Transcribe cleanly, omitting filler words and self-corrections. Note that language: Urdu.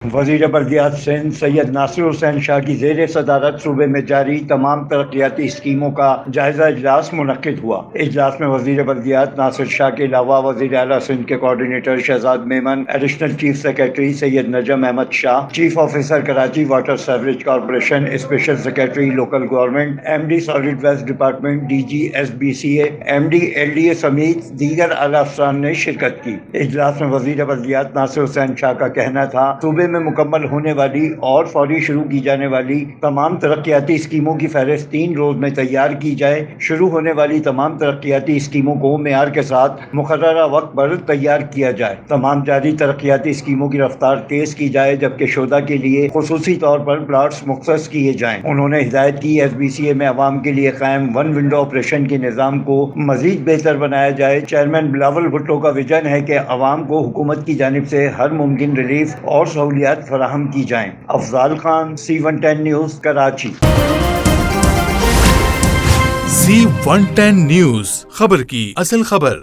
وزیر بلدیات سندھ سید ناصر حسین شاہ کی زیر صدارت صوبے میں جاری تمام ترقیاتی اسکیموں کا جائزہ اجلاس منعقد ہوا۔ اجلاس میں وزیر بلدیات ناصر شاہ کے علاوہ وزیر اعلیٰ سندھ کے coordinator Shahzad Memon, additional chief secretary Syed Najam Ahmed Shah, chief officer Karachi water sewerage corporation, special secretary local government, M D solid waste department, D G S B C A, M D L D A سمیت دیگر اعلیٰ افسران نے شرکت کی۔ اجلاس میں وزیر بلدیات ناصر حسین شاہ کا کہنا تھا، صوبے میں مکمل ہونے والی اور فوری شروع کی جانے والی تمام ترقیاتی اسکیموں کی فہرست 3 روز میں تیار کی جائے۔ شروع ہونے والی تمام ترقیاتی اسکیموں کو معیار کے ساتھ مقررہ وقت پر تیار کیا جائے۔ تمام جاری ترقیاتی اسکیموں کی رفتار تیز کی جائے، جبکہ شہداء کے لیے خصوصی طور پر پلاٹس مختص کیے جائیں۔ انہوں نے ہدایت کی ایس بی سی اے میں عوام کے لیے قائم ون ونڈو آپریشن کے نظام کو مزید بہتر بنایا جائے۔ چیئرمین بلاول بھٹو کا ویژن ہے کہ عوام کو حکومت کی جانب سے ہر ممکن ریلیف اور سہولیات فراہم کی جائیں۔ Afzal Khan, C110 news, Karachi. C110 news, خبر کی اصل خبر۔